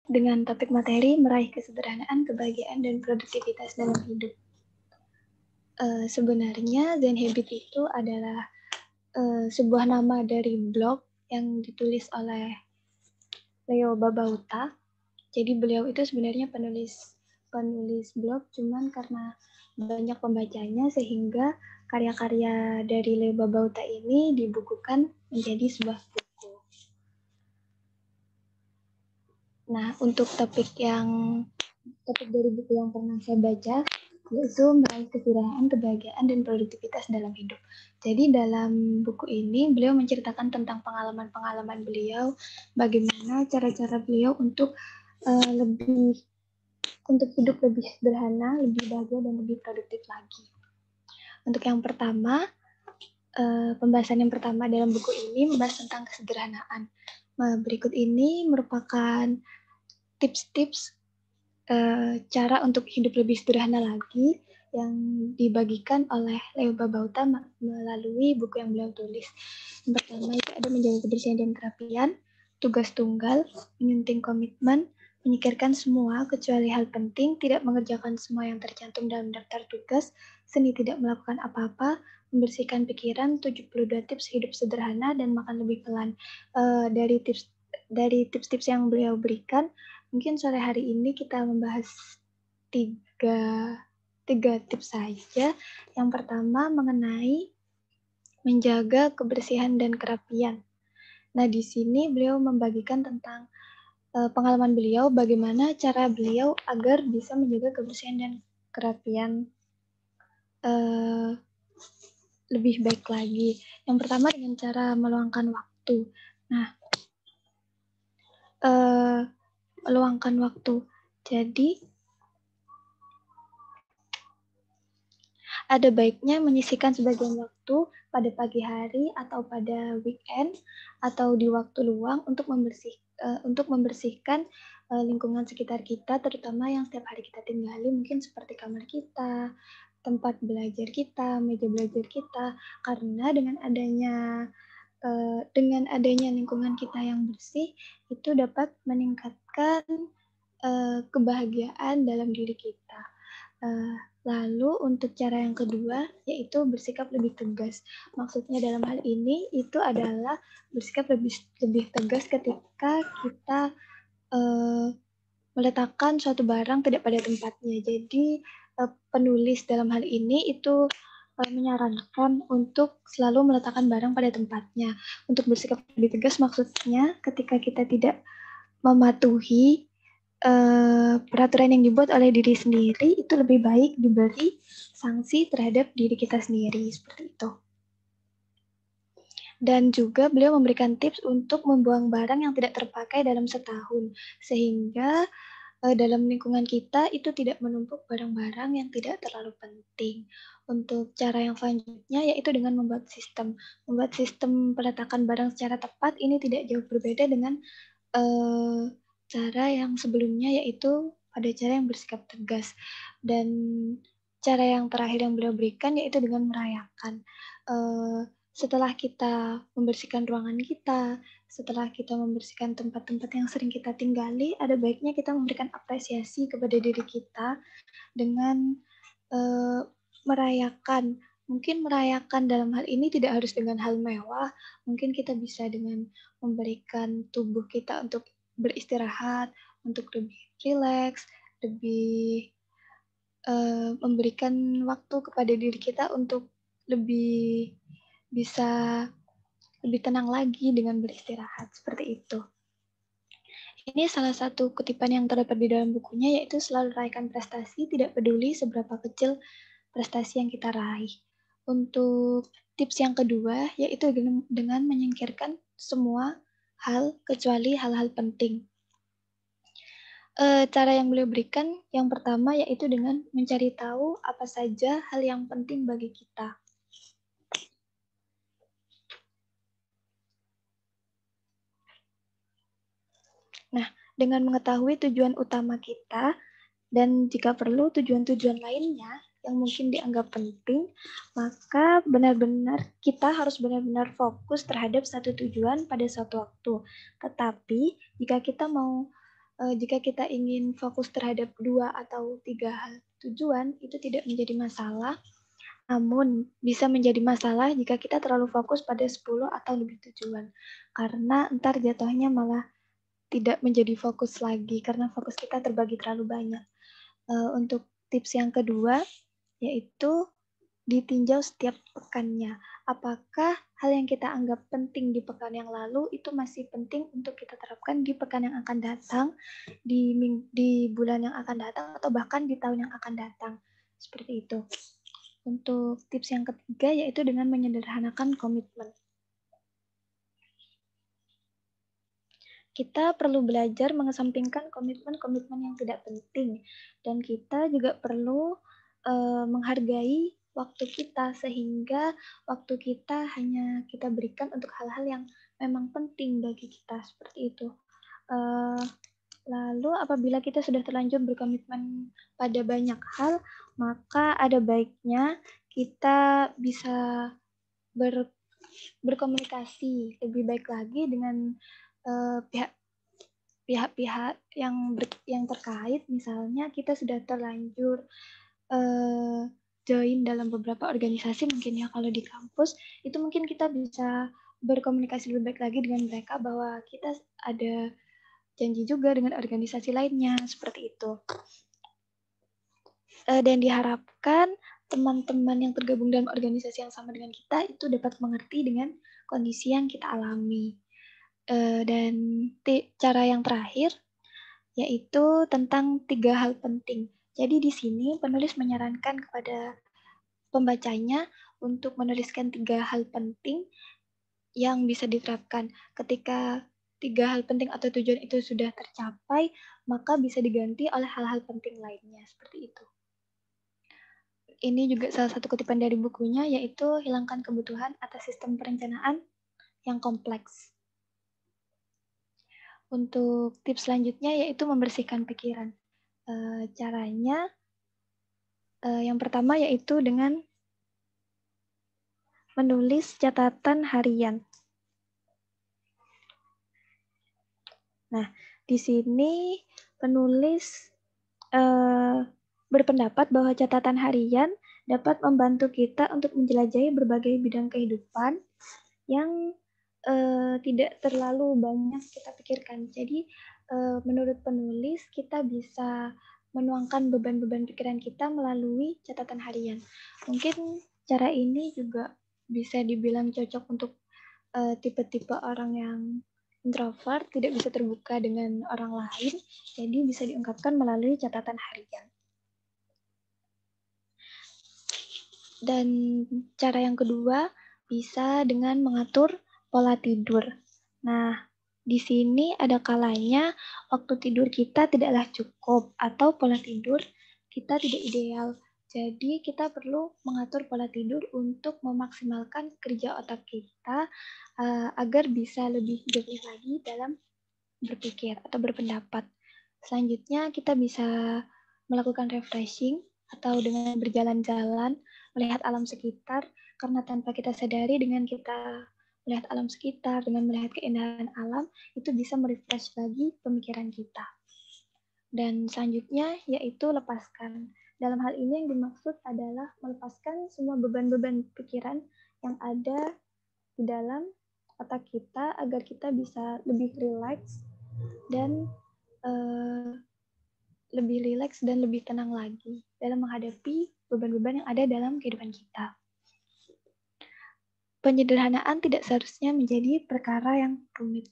dengan topik materi meraih kesederhanaan, kebahagiaan, dan produktivitas dalam hidup. Sebenarnya Zen Habit itu adalah sebuah nama dari blog yang ditulis oleh Leo Babauta. Jadi beliau itu sebenarnya penulis blog, cuman karena banyak pembacanya sehingga karya-karya dari Leo Babauta ini dibukukan menjadi sebuah buku. Nah, untuk topik dari buku yang pernah saya baca, yaitu meraih kesederhanaan, kebahagiaan, dan produktivitas dalam hidup. Jadi dalam buku ini beliau menceritakan tentang pengalaman-pengalaman beliau, bagaimana cara-cara beliau untuk hidup lebih sederhana, lebih bahagia, dan lebih produktif lagi. Untuk yang pertama, pembahasan yang pertama dalam buku ini membahas tentang kesederhanaan. Berikut ini merupakan tips-tips cara untuk hidup lebih sederhana lagi yang dibagikan oleh Leo Babauta melalui buku yang beliau tulis. Yang pertama itu ada menjaga kebersihan dan kerapian, tugas tunggal, menyunting komitmen, menyingkirkan semua kecuali hal penting, tidak mengerjakan semua yang tercantum dalam daftar tugas, seni tidak melakukan apa-apa, membersihkan pikiran, 72 tips hidup sederhana, dan makan lebih pelan. Dari tips-tips yang beliau berikan, mungkin sore hari ini kita membahas tiga tips saja. Yang pertama mengenai menjaga kebersihan dan kerapian. Nah, di sini beliau membagikan tentang pengalaman beliau, bagaimana cara beliau agar bisa menjaga kebersihan dan kerapian lebih baik lagi. Yang pertama dengan cara meluangkan waktu. Nah, meluangkan waktu. Jadi, ada baiknya menyisihkan sebagian waktu pada pagi hari atau pada weekend atau di waktu luang untuk membersihkan lingkungan sekitar kita, terutama yang setiap hari kita tinggali, mungkin seperti kamar kita, tempat belajar kita, meja belajar kita, karena dengan adanya lingkungan kita yang bersih itu dapat meningkatkan kebahagiaan dalam diri kita. Lalu untuk cara yang kedua yaitu bersikap lebih tegas. Maksudnya dalam hal ini itu adalah bersikap lebih tegas ketika kita meletakkan suatu barang tidak pada tempatnya. Jadi penulis dalam hal ini itu menyarankan untuk selalu meletakkan barang pada tempatnya. Untuk bersikap lebih tegas maksudnya ketika kita tidak mematuhi peraturan yang dibuat oleh diri sendiri, itu lebih baik diberi sanksi terhadap diri kita sendiri, seperti itu. Dan juga beliau memberikan tips untuk membuang barang yang tidak terpakai dalam setahun, sehingga dalam lingkungan kita itu tidak menumpuk barang-barang yang tidak terlalu penting. Untuk cara yang selanjutnya yaitu dengan membuat sistem peletakan barang secara tepat. Ini tidak jauh berbeda dengan cara yang sebelumnya, yaitu pada cara yang bersikap tegas. Dan cara yang terakhir yang beliau berikan yaitu dengan merayakan. Setelah kita membersihkan ruangan kita, setelah kita membersihkan tempat-tempat yang sering kita tinggali, ada baiknya kita memberikan apresiasi kepada diri kita dengan merayakan. Mungkin merayakan dalam hal ini tidak harus dengan hal mewah, mungkin kita bisa dengan memberikan tubuh kita untuk beristirahat, untuk lebih rileks, lebih memberikan waktu kepada diri kita untuk lebih bisa lebih tenang lagi dengan beristirahat, seperti itu. Ini salah satu kutipan yang terdapat di dalam bukunya, yaitu selalu raihkan prestasi, tidak peduli seberapa kecil prestasi yang kita raih. Untuk tips yang kedua, yaitu dengan menyingkirkan semua hal kecuali hal-hal penting. Cara yang beliau berikan yang pertama yaitu dengan mencari tahu apa saja hal yang penting bagi kita. Nah, dengan mengetahui tujuan utama kita dan jika perlu tujuan-tujuan lainnya yang mungkin dianggap penting, maka kita harus benar-benar fokus terhadap satu tujuan pada suatu waktu. Tetapi jika kita mau Jika kita ingin fokus terhadap 2 atau 3 hal tujuan, itu tidak menjadi masalah, namun bisa menjadi masalah jika kita terlalu fokus pada 10 atau lebih tujuan. Karena ntar jatuhnya malah tidak menjadi fokus lagi, karena fokus kita terbagi terlalu banyak. Untuk tips yang kedua, yaitu ditinjau setiap pekannya. Apakah hal yang kita anggap penting di pekan yang lalu itu masih penting untuk kita terapkan di pekan yang akan datang, di bulan yang akan datang, atau bahkan di tahun yang akan datang. Seperti itu. Untuk tips yang ketiga yaitu dengan menyederhanakan komitmen. Kita perlu belajar mengesampingkan komitmen-komitmen yang tidak penting, dan kita juga perlu menghargai waktu kita, sehingga waktu kita hanya kita berikan untuk hal-hal yang memang penting bagi kita, seperti itu. Lalu apabila kita sudah terlanjur berkomitmen pada banyak hal, maka ada baiknya kita bisa berkomunikasi lebih baik lagi dengan pihak-pihak yang terkait. Misalnya kita sudah terlanjur join dalam beberapa organisasi, mungkin ya kalau di kampus, itu mungkin kita bisa berkomunikasi lebih baik lagi dengan mereka bahwa kita ada janji juga dengan organisasi lainnya, seperti itu. Dan diharapkan teman-teman yang tergabung dalam organisasi yang sama dengan kita itu dapat mengerti dengan kondisi yang kita alami. Dan cara yang terakhir yaitu tentang 3 hal penting. Jadi di sini penulis menyarankan kepada pembacanya untuk menuliskan 3 hal penting yang bisa diterapkan. Ketika 3 hal penting atau tujuan itu sudah tercapai, maka bisa diganti oleh hal-hal penting lainnya, seperti itu. Ini juga salah satu kutipan dari bukunya, yaitu hilangkan kebutuhan atas sistem perencanaan yang kompleks. Untuk tips selanjutnya yaitu membersihkan pikiran. Caranya yang pertama yaitu dengan menulis catatan harian. Nah, di sini penulis berpendapat bahwa catatan harian dapat membantu kita untuk menjelajahi berbagai bidang kehidupan yang tidak terlalu banyak kita pikirkan. Jadi, menurut penulis, kita bisa menuangkan beban-beban pikiran kita melalui catatan harian. Mungkin cara ini juga bisa dibilang cocok untuk tipe-tipe orang yang introvert, tidak bisa terbuka dengan orang lain, jadi bisa diungkapkan melalui catatan harian. Dan cara yang kedua bisa dengan mengatur pola tidur. Nah, di sini ada kalanya waktu tidur kita tidaklah cukup atau pola tidur kita tidak ideal. Jadi kita perlu mengatur pola tidur untuk memaksimalkan kerja otak kita agar bisa lebih jernih lagi dalam berpikir atau berpendapat. Selanjutnya kita bisa melakukan refreshing atau dengan berjalan-jalan, melihat alam sekitar, karena tanpa kita sadari dengan kita melihat alam sekitar, dengan melihat keindahan alam, itu bisa merefresh lagi pemikiran kita. Dan selanjutnya yaitu lepaskan. Dalam hal ini yang dimaksud adalah melepaskan semua beban-beban pikiran yang ada di dalam otak kita agar kita bisa lebih rileks dan lebih rileks dan lebih tenang lagi dalam menghadapi beban-beban yang ada dalam kehidupan kita. Penyederhanaan tidak seharusnya menjadi perkara yang rumit.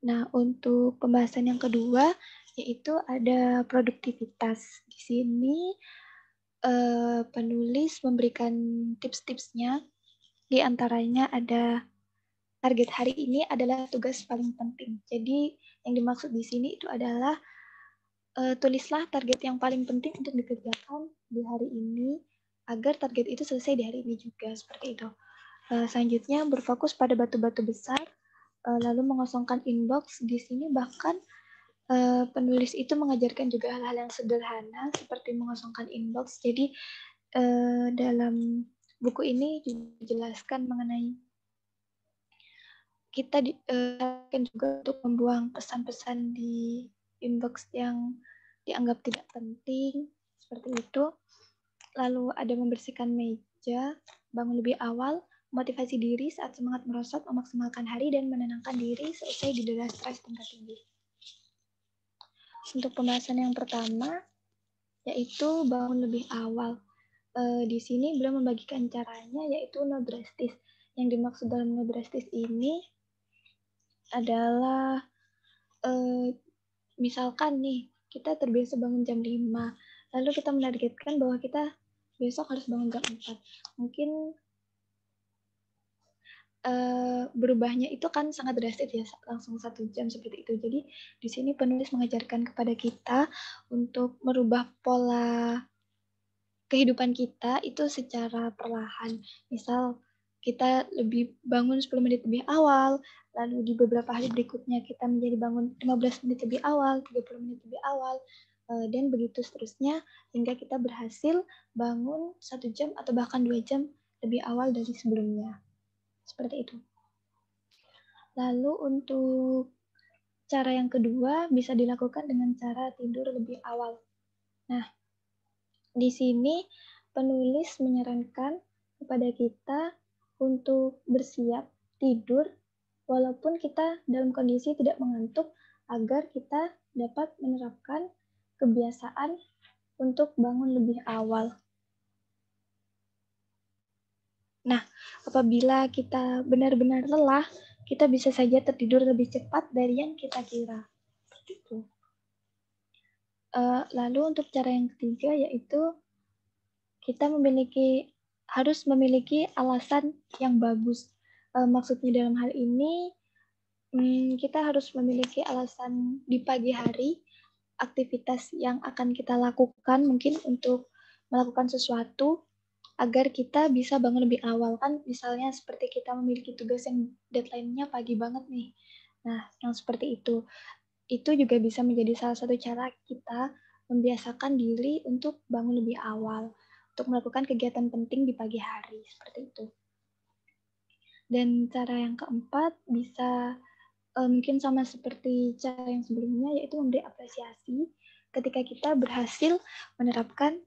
Nah, untuk pembahasan yang kedua, yaitu ada produktivitas. Di sini penulis memberikan tips-tipsnya, di antaranya ada target hari ini adalah tugas paling penting. Jadi, yang dimaksud di sini itu adalah tulislah target yang paling penting untuk dikerjakan di hari ini, agar target itu selesai di hari ini juga, seperti itu. Selanjutnya, berfokus pada batu-batu besar, lalu mengosongkan inbox. Di sini bahkan penulis itu mengajarkan juga hal-hal yang sederhana seperti mengosongkan inbox. Jadi dalam buku ini dijelaskan mengenai kita juga untuk membuang pesan-pesan di inbox yang dianggap tidak penting, seperti itu. Lalu ada membersihkan meja, bangun lebih awal, motivasi diri saat semangat merosot, memaksimalkan hari, dan menenangkan diri seusai didera stres tingkat tinggi. Untuk pembahasan yang pertama, yaitu bangun lebih awal. Di sini beliau membagikan caranya, yaitu no drastis. Yang dimaksud dalam no drastis ini adalah misalkan nih, kita terbiasa bangun jam 5, lalu kita menargetkan bahwa kita besok harus bangun jam 4. Mungkin berubahnya itu kan sangat drastis ya, langsung 1 jam seperti itu. Jadi di sini penulis mengajarkan kepada kita untuk merubah pola kehidupan kita itu secara perlahan. Misal kita lebih bangun 10 menit lebih awal, lalu di beberapa hari berikutnya kita menjadi bangun 15 menit lebih awal, 30 menit lebih awal, dan begitu seterusnya hingga kita berhasil bangun 1 jam atau bahkan 2 jam lebih awal dari sebelumnya. Seperti itu. Lalu untuk cara yang kedua bisa dilakukan dengan cara tidur lebih awal. Nah, di sini penulis menyarankan kepada kita untuk bersiap tidur walaupun kita dalam kondisi tidak mengantuk agar kita dapat menerapkan kebiasaan untuk bangun lebih awal. Nah, apabila kita benar-benar lelah, kita bisa saja tertidur lebih cepat dari yang kita kira. Gitu. Lalu untuk cara yang ketiga yaitu kita harus memiliki alasan yang bagus. Maksudnya dalam hal ini kita harus memiliki alasan di pagi hari, aktivitas yang akan kita lakukan mungkin untuk melakukan sesuatu agar kita bisa bangun lebih awal. Kan misalnya seperti kita memiliki tugas yang deadline-nya pagi banget nih. Nah, yang seperti itu juga bisa menjadi salah satu cara kita membiasakan diri untuk bangun lebih awal, untuk melakukan kegiatan penting di pagi hari, seperti itu. Dan cara yang keempat bisa mungkin sama seperti cara yang sebelumnya, yaitu memberi apresiasi ketika kita berhasil menerapkan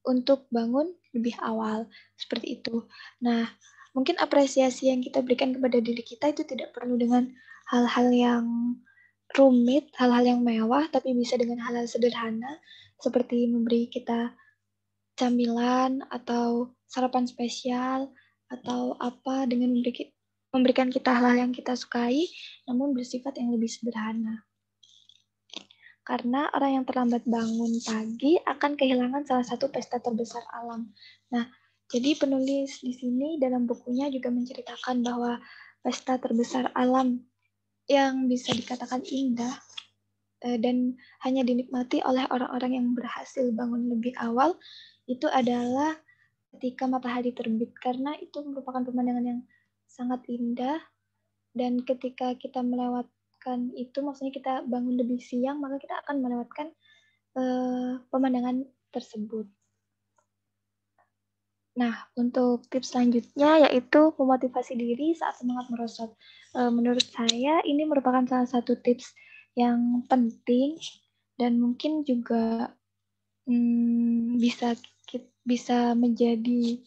untuk bangun lebih awal, seperti itu. Nah, mungkin apresiasi yang kita berikan kepada diri kita itu tidak perlu dengan hal-hal yang rumit, hal-hal yang mewah, tapi bisa dengan hal-hal sederhana, seperti memberi kita camilan atau sarapan spesial, atau apa dengan memberikan kita hal-hal yang kita sukai, namun bersifat yang lebih sederhana. Karena orang yang terlambat bangun pagi akan kehilangan salah satu pesta terbesar alam. Nah, jadi penulis di sini dalam bukunya juga menceritakan bahwa pesta terbesar alam yang bisa dikatakan indah dan hanya dinikmati oleh orang-orang yang berhasil bangun lebih awal itu adalah ketika matahari terbit, karena itu merupakan pemandangan yang sangat indah, dan ketika kita melewatkan itu, maksudnya kita bangun lebih siang, maka kita akan melewatkan pemandangan tersebut. Nah, untuk tips selanjutnya yaitu memotivasi diri saat semangat merosot. Menurut saya ini merupakan salah satu tips yang penting dan mungkin juga bisa menjadi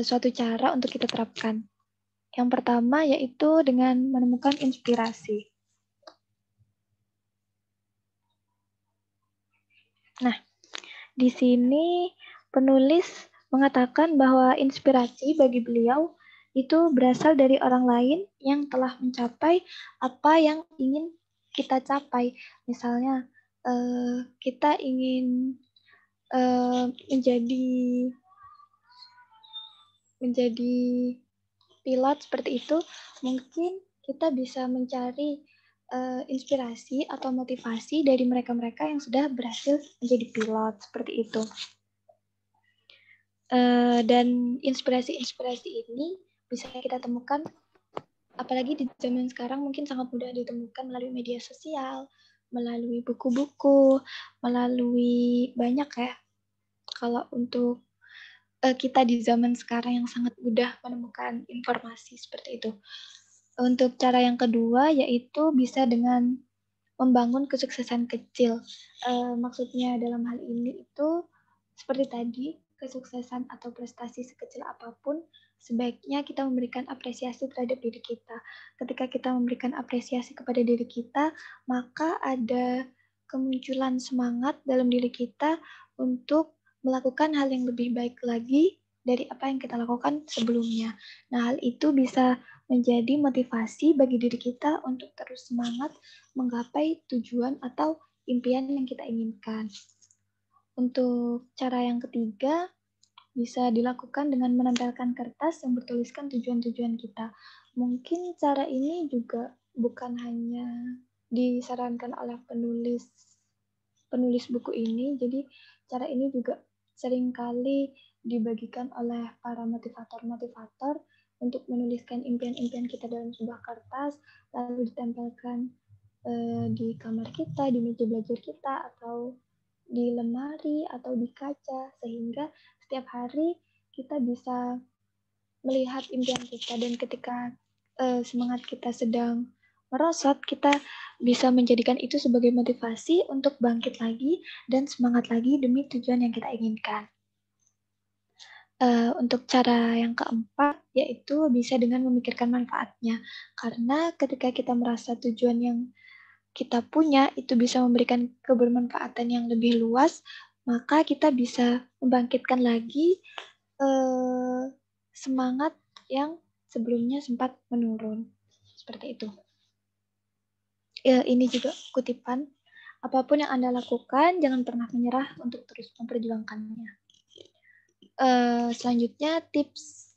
suatu cara untuk kita terapkan. Yang pertama yaitu dengan menemukan inspirasi. Nah, di sini penulis mengatakan bahwa inspirasi bagi beliau itu berasal dari orang lain yang telah mencapai apa yang ingin kita capai. Misalnya, kita ingin menjadi pilot seperti itu, mungkin kita bisa mencari inspirasi atau motivasi dari mereka-mereka yang sudah berhasil menjadi pilot seperti itu. Dan inspirasi-inspirasi ini bisa kita temukan, apalagi di zaman sekarang mungkin sangat mudah ditemukan melalui media sosial, melalui buku-buku, melalui banyak ya. Kalau untuk kita di zaman sekarang yang sangat mudah menemukan informasi seperti itu. Untuk cara yang kedua yaitu bisa dengan membangun kesuksesan kecil. Maksudnya dalam hal ini itu seperti tadi, kesuksesan atau prestasi sekecil apapun, sebaiknya kita memberikan apresiasi terhadap diri kita. Ketika kita memberikan apresiasi kepada diri kita, maka ada kemunculan semangat dalam diri kita untuk melakukan hal yang lebih baik lagi dari apa yang kita lakukan sebelumnya. Nah, hal itu bisa menjadi motivasi bagi diri kita untuk terus semangat menggapai tujuan atau impian yang kita inginkan. Untuk cara yang ketiga, bisa dilakukan dengan menempelkan kertas yang bertuliskan tujuan-tujuan kita. Mungkin cara ini juga bukan hanya disarankan oleh penulis buku ini, jadi cara ini juga seringkali dibagikan oleh para motivator-motivator untuk menuliskan impian-impian kita dalam sebuah kertas, lalu ditempelkan di kamar kita, di meja belajar kita, atau di lemari atau di kaca, sehingga setiap hari kita bisa melihat impian kita, dan ketika semangat kita sedang merosot, kita bisa menjadikan itu sebagai motivasi untuk bangkit lagi dan semangat lagi demi tujuan yang kita inginkan. Untuk cara yang keempat, yaitu bisa dengan memikirkan manfaatnya. Karena ketika kita merasa tujuan yang kita punya itu bisa memberikan kebermanfaatan yang lebih luas, maka kita bisa membangkitkan lagi semangat yang sebelumnya sempat menurun. Seperti itu. Ini juga kutipan, apapun yang Anda lakukan, jangan pernah menyerah untuk terus memperjuangkannya. Selanjutnya, tips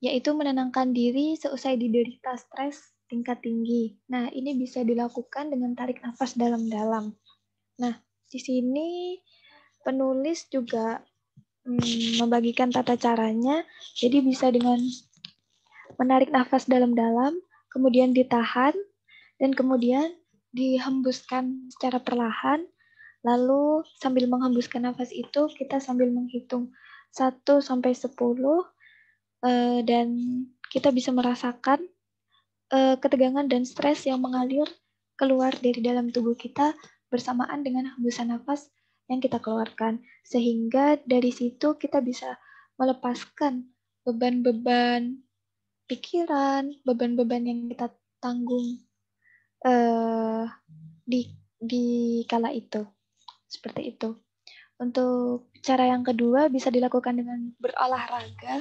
yaitu menenangkan diri seusai diderita stres tingkat tinggi. Nah, ini bisa dilakukan dengan tarik nafas dalam-dalam. Nah, di sini penulis juga membagikan tata caranya. Jadi bisa dengan menarik nafas dalam-dalam, kemudian ditahan, dan kemudian dihembuskan secara perlahan. Lalu sambil menghembuskan nafas itu, kita sambil menghitung 1 sampai 10, dan kita bisa merasakan ketegangan dan stres yang mengalir keluar dari dalam tubuh kita bersamaan dengan hembusan nafas yang kita keluarkan. Sehingga dari situ kita bisa melepaskan beban-beban pikiran, beban-beban yang kita tanggung di kala itu. Seperti itu. Untuk cara yang kedua bisa dilakukan dengan berolahraga.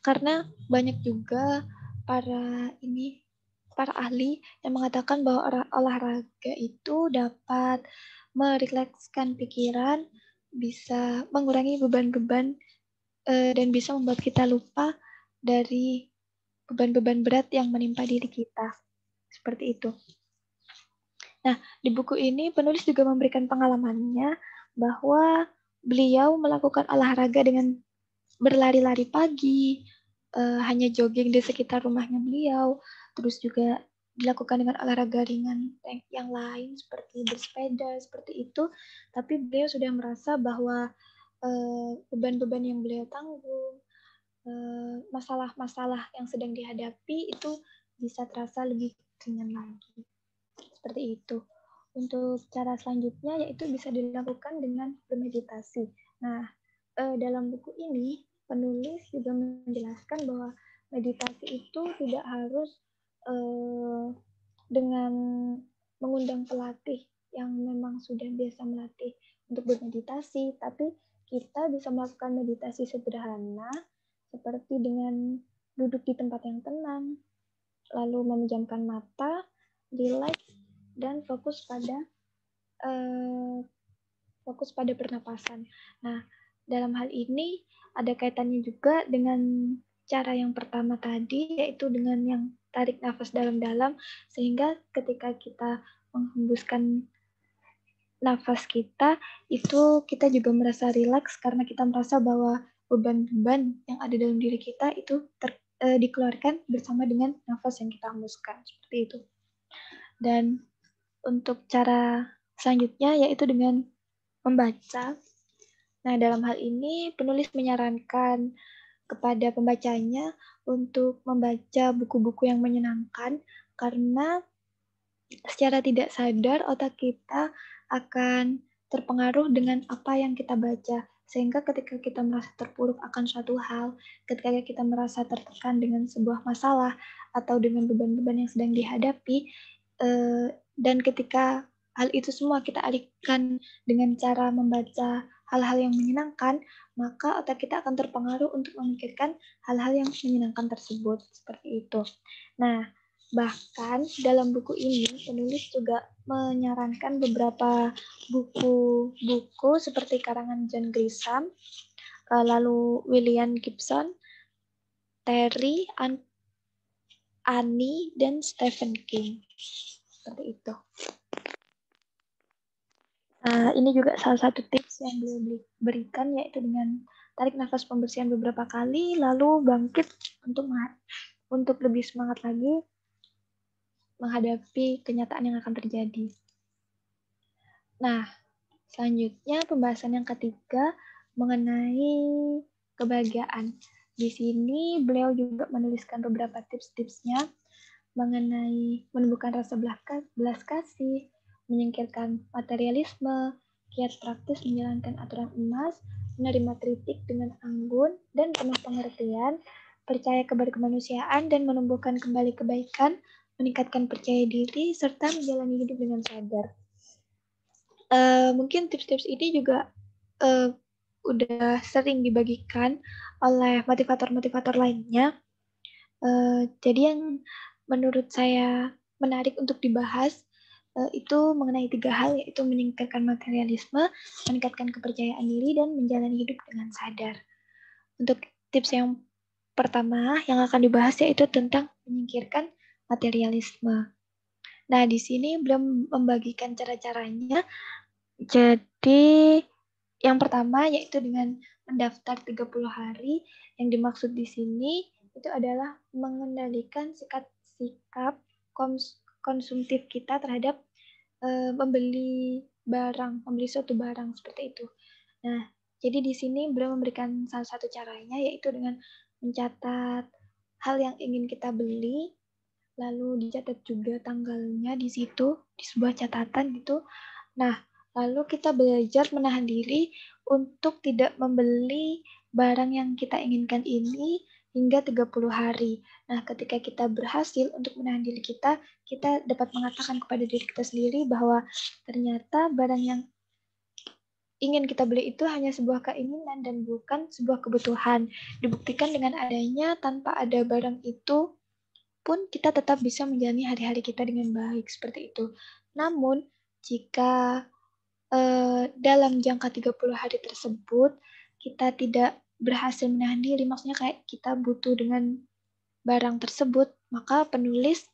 Karena banyak juga para ahli yang mengatakan bahwa olahraga itu dapat merilekskan pikiran, bisa mengurangi beban-beban, dan bisa membuat kita lupa dari beban-beban berat yang menimpa diri kita. Seperti itu. Nah, di buku ini penulis juga memberikan pengalamannya bahwa beliau melakukan olahraga dengan berlari-lari pagi, hanya jogging di sekitar rumahnya beliau, terus juga dilakukan dengan olahraga ringan yang lain seperti bersepeda, seperti itu. Tapi beliau sudah merasa bahwa beban-beban yang beliau tanggung, masalah-masalah yang sedang dihadapi itu bisa terasa lebih ringan lagi. Seperti itu. Untuk cara selanjutnya yaitu bisa dilakukan dengan bermeditasi. Nah, dalam buku ini penulis juga menjelaskan bahwa meditasi itu tidak harus dengan mengundang pelatih yang memang sudah biasa melatih untuk bermeditasi, tapi kita bisa melakukan meditasi sederhana seperti dengan duduk di tempat yang tenang, lalu memejamkan mata, relax, dan fokus pada pernapasan. Nah, dalam hal ini ada kaitannya juga dengan cara yang pertama tadi, yaitu dengan yang tarik nafas dalam-dalam, sehingga ketika kita menghembuskan nafas kita, itu kita juga merasa rileks karena kita merasa bahwa beban-beban yang ada dalam diri kita itu dikeluarkan bersama dengan nafas yang kita hembuskan. Seperti itu. Dan untuk cara selanjutnya yaitu dengan membaca. Nah, dalam hal ini penulis menyarankan kepada pembacanya untuk membaca buku-buku yang menyenangkan karena secara tidak sadar otak kita akan terpengaruh dengan apa yang kita baca. Sehingga ketika kita merasa terpuruk akan suatu hal, ketika kita merasa tertekan dengan sebuah masalah atau dengan beban-beban yang sedang dihadapi, dan ketika hal itu semua kita alihkan dengan cara membaca hal-hal yang menyenangkan, maka otak kita akan terpengaruh untuk memikirkan hal-hal yang menyenangkan tersebut. Seperti itu. Nah, bahkan dalam buku ini penulis juga menyarankan beberapa buku-buku seperti karangan John Grisham, lalu William Gibson, Terry, Annie, dan Stephen King. Seperti itu. Ini juga salah satu tips yang beliau berikan, yaitu dengan tarik nafas pembersihan beberapa kali, lalu bangkit untuk lebih semangat lagi menghadapi kenyataan yang akan terjadi. Nah, selanjutnya pembahasan yang ketiga mengenai kebahagiaan. Di sini beliau juga menuliskan beberapa tips-tipsnya mengenai menumbuhkan rasa belas kasih, menyingkirkan materialisme, kiat praktis menjalankan aturan emas, menerima kritik dengan anggun dan penuh pengertian, percaya kepada kemanusiaan dan menumbuhkan kembali kebaikan, meningkatkan percaya diri, serta menjalani hidup dengan sadar. Mungkin tips-tips ini juga udah sering dibagikan oleh motivator-motivator lainnya. Jadi yang menurut saya menarik untuk dibahas itu mengenai 3 hal, yaitu menyingkirkan materialisme, meningkatkan kepercayaan diri, dan menjalani hidup dengan sadar. Untuk tips yang pertama yang akan dibahas yaitu tentang menyingkirkan materialisme. Nah, di sini belum membagikan cara-caranya. Jadi, yang pertama yaitu dengan mendaftar 30 hari. Yang dimaksud di sini itu adalah mengendalikan sikap konsumtif kita terhadap membeli suatu barang seperti itu. Nah, jadi di sini belum memberikan salah satu caranya, yaitu dengan mencatat hal yang ingin kita beli, lalu dicatat juga tanggalnya di situ, di sebuah catatan gitu. Nah, lalu kita belajar menahan diri untuk tidak membeli barang yang kita inginkan ini hingga 30 hari. Nah, ketika kita berhasil untuk menahan diri kita dapat mengatakan kepada diri kita sendiri bahwa ternyata barang yang ingin kita beli itu hanya sebuah keinginan dan bukan sebuah kebutuhan. Dibuktikan dengan adanya tanpa ada barang itu pun kita tetap bisa menjalani hari-hari kita dengan baik, seperti itu. Namun, jika dalam jangka 30 hari tersebut kita tidak berhasil menahan diri, maksudnya kayak kita butuh dengan barang tersebut, maka penulis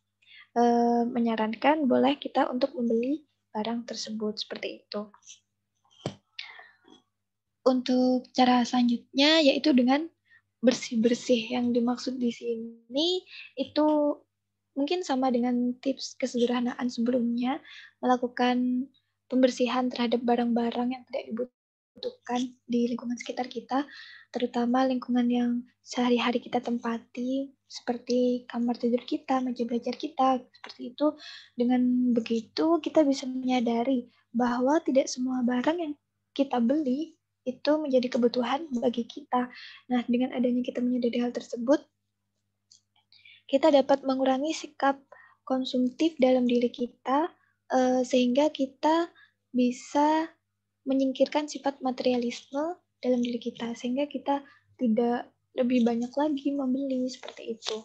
menyarankan boleh kita untuk membeli barang tersebut, seperti itu. Untuk cara selanjutnya yaitu dengan bersih-bersih. Yang dimaksud di sini itu mungkin sama dengan tips kesederhanaan sebelumnya, melakukan pembersihan terhadap barang-barang yang tidak dibutuhkan di lingkungan sekitar kita, terutama lingkungan yang sehari-hari kita tempati, seperti kamar tidur kita, meja belajar kita, seperti itu. Dengan begitu, kita bisa menyadari bahwa tidak semua barang yang kita beli itu menjadi kebutuhan bagi kita. Nah, dengan adanya kita menyadari hal tersebut, kita dapat mengurangi sikap konsumtif dalam diri kita, sehingga kita bisa menyingkirkan sifat materialisme dalam diri kita, sehingga kita tidak lebih banyak lagi membeli seperti itu.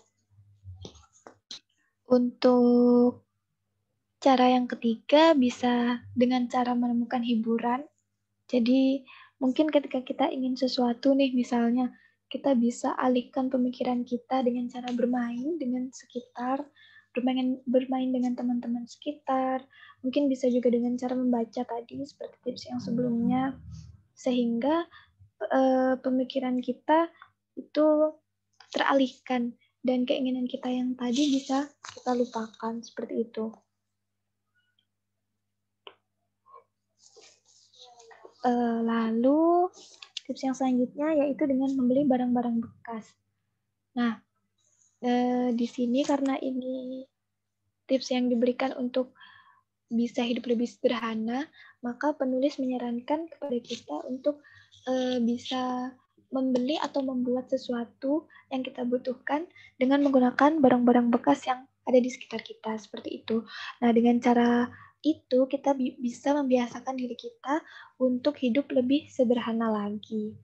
Untuk cara yang ketiga bisa dengan cara menemukan hiburan. Jadi mungkin ketika kita ingin sesuatu nih, misalnya kita bisa alihkan pemikiran kita dengan cara bermain dengan sekitar, bermain dengan teman-teman sekitar, mungkin bisa juga dengan cara membaca tadi seperti tips yang sebelumnya, sehingga pemikiran kita itu teralihkan dan keinginan kita yang tadi bisa kita lupakan, seperti itu. Lalu tips yang selanjutnya yaitu dengan membeli barang-barang bekas. Nah, di sini karena ini tips yang diberikan untuk bisa hidup lebih sederhana, maka penulis menyarankan kepada kita untuk bisa membeli atau membuat sesuatu yang kita butuhkan dengan menggunakan barang-barang bekas yang ada di sekitar kita, seperti itu. Nah, dengan cara itu kita bisa membiasakan diri kita untuk hidup lebih sederhana lagi.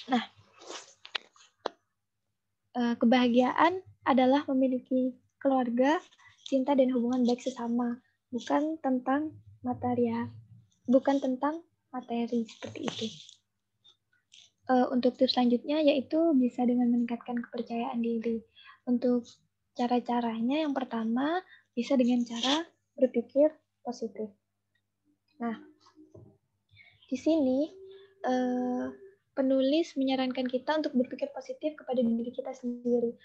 Nah, kebahagiaan adalah memiliki keluarga, cinta, dan hubungan baik sesama, bukan tentang materi seperti itu. Untuk tips selanjutnya yaitu bisa dengan meningkatkan kepercayaan diri. Untuk cara-caranya yang pertama bisa dengan cara berpikir positif. Nah, di sini penulis menyarankan kita untuk berpikir positif kepada diri kita sendiri,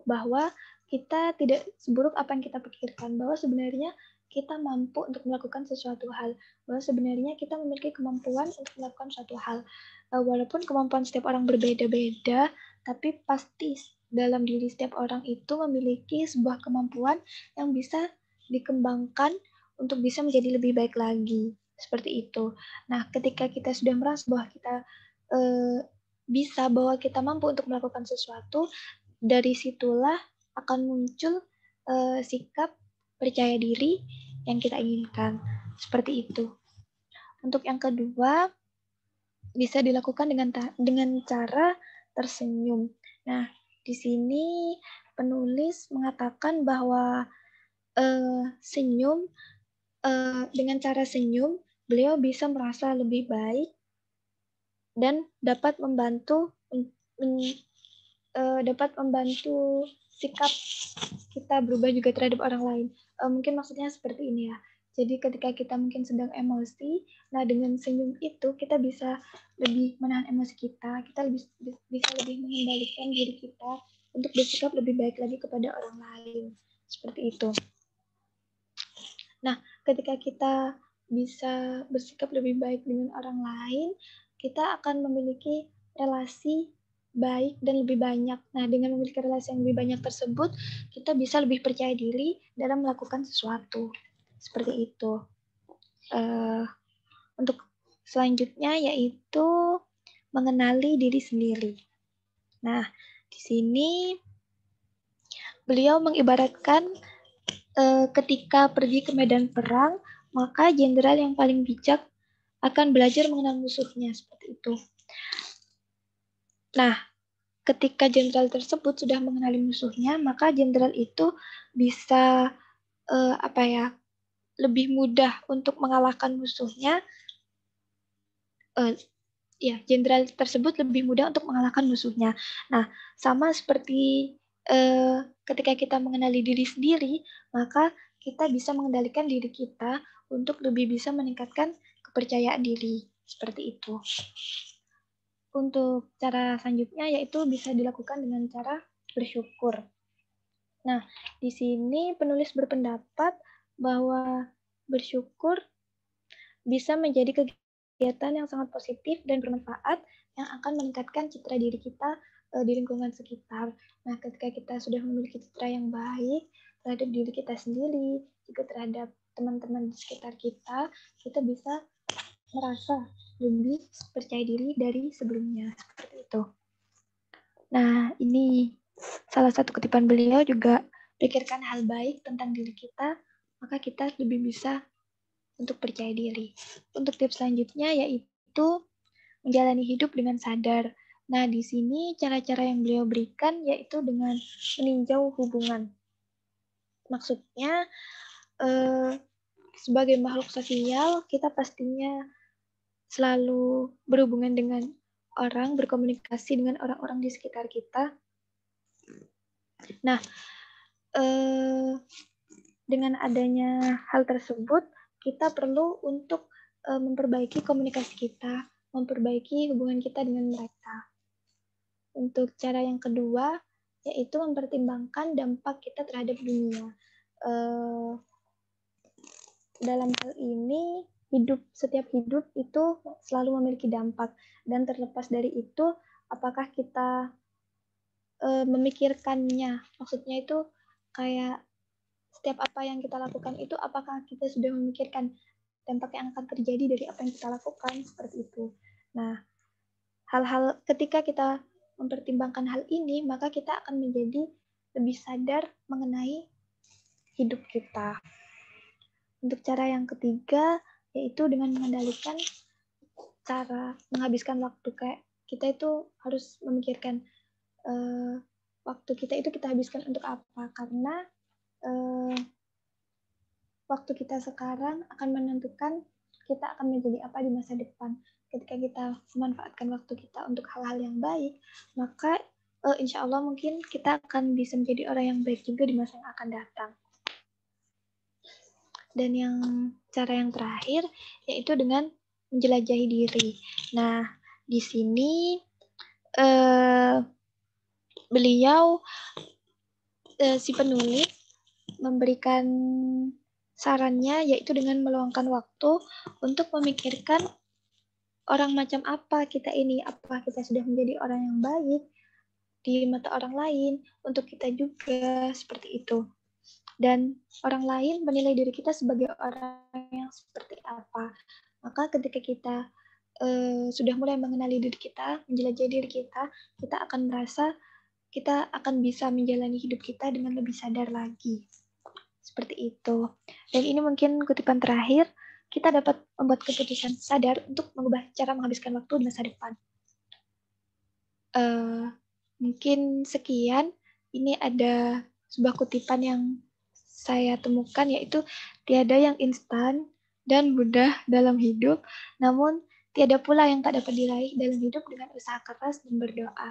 bahwa kita tidak seburuk apa yang kita pikirkan, bahwa sebenarnya kita mampu untuk melakukan sesuatu hal, bahwa sebenarnya kita memiliki kemampuan untuk melakukan suatu hal. Walaupun kemampuan setiap orang berbeda-beda, tapi pasti dalam diri setiap orang itu memiliki sebuah kemampuan yang bisa dikembangkan untuk bisa menjadi lebih baik lagi. Seperti itu. Nah, ketika kita sudah merasa bahwa kita bisa, bahwa kita mampu untuk melakukan sesuatu, dari situlah akan muncul sikap percaya diri yang kita inginkan. Seperti itu. Untuk yang kedua, bisa dilakukan dengan cara tersenyum. Nah, di sini penulis mengatakan bahwa dengan cara senyum, beliau bisa merasa lebih baik dan dapat membantu sikap kita berubah juga terhadap orang lain. Mungkin maksudnya seperti ini ya. Jadi ketika kita mungkin sedang emosi, nah dengan senyum itu kita bisa lebih menahan emosi kita bisa lebih mengendalikan diri kita untuk bersikap lebih baik lagi kepada orang lain. Seperti itu. Nah, ketika kita bisa bersikap lebih baik dengan orang lain, kita akan memiliki relasi baik dan lebih banyak. Nah, dengan memiliki relasi yang lebih banyak tersebut, kita bisa lebih percaya diri dalam melakukan sesuatu. Seperti itu. Untuk selanjutnya yaitu mengenali diri sendiri. Nah, di sini beliau mengibaratkan ketika pergi ke medan perang, maka jenderal yang paling bijak akan belajar mengenal musuhnya, seperti itu. Nah, ketika jenderal tersebut sudah mengenali musuhnya, maka jenderal itu bisa lebih mudah untuk mengalahkan musuhnya. Jenderal tersebut lebih mudah untuk mengalahkan musuhnya. Nah, sama seperti ketika kita mengenali diri sendiri, maka kita bisa mengendalikan diri kita untuk lebih bisa meningkatkan kepercayaan diri. Seperti itu. Untuk cara selanjutnya yaitu bisa dilakukan dengan cara bersyukur. Nah, di sini penulis berpendapat bahwa bersyukur bisa menjadi kegiatan yang sangat positif dan bermanfaat yang akan meningkatkan citra diri kita di lingkungan sekitar. Nah, ketika kita sudah memiliki citra yang baik terhadap diri kita sendiri, juga terhadap teman-teman di sekitar kita, kita bisa merasa lebih percaya diri dari sebelumnya. Seperti itu. Nah, ini salah satu kutipan beliau juga, pikirkan hal baik tentang diri kita, maka kita lebih bisa untuk percaya diri. Untuk tips selanjutnya yaitu menjalani hidup dengan sadar. Nah, di sini cara-cara yang beliau berikan yaitu dengan meninjau hubungan. Maksudnya, sebagai makhluk sosial, kita pastinya selalu berhubungan dengan orang, berkomunikasi dengan orang-orang di sekitar kita. Nah, dengan adanya hal tersebut, kita perlu untuk memperbaiki komunikasi kita, memperbaiki hubungan kita dengan mereka. Untuk cara yang kedua, yaitu mempertimbangkan dampak kita terhadap dunia. Dalam hal ini, setiap hidup itu selalu memiliki dampak. Dan terlepas dari itu, apakah kita memikirkannya? Maksudnya itu kayak setiap apa yang kita lakukan itu apakah kita sudah memikirkan dampak yang akan terjadi dari apa yang kita lakukan, seperti itu. Nah, hal-hal ketika kita mempertimbangkan hal ini, maka kita akan menjadi lebih sadar mengenai hidup kita. Untuk cara yang ketiga, yaitu dengan mengendalikan cara menghabiskan waktu. Kayak kita itu harus memikirkan waktu kita itu kita habiskan untuk apa, karena waktu kita sekarang akan menentukan kita akan menjadi apa di masa depan. Ketika kita memanfaatkan waktu kita untuk hal-hal yang baik, maka insya Allah mungkin kita akan bisa menjadi orang yang baik juga di masa yang akan datang. Dan yang cara yang terakhir yaitu dengan menjelajahi diri. Nah, di sini beliau si penulis memberikan sarannya yaitu dengan meluangkan waktu untuk memikirkan orang macam apa kita ini, apa kita sudah menjadi orang yang baik di mata orang lain, untuk kita juga seperti itu. Dan orang lain menilai diri kita sebagai orang yang seperti apa. Maka ketika kita sudah mulai mengenali diri kita, menjelajahi diri kita akan merasa kita akan bisa menjalani hidup kita dengan lebih sadar lagi. Seperti itu. Dan ini mungkin kutipan terakhir, kita dapat membuat keputusan sadar untuk mengubah cara menghabiskan waktu di masa depan. Mungkin sekian. Ini ada sebuah kutipan yang saya temukan, yaitu tiada yang instan dan mudah dalam hidup, namun tiada pula yang tak dapat diraih dalam hidup dengan usaha keras dan berdoa.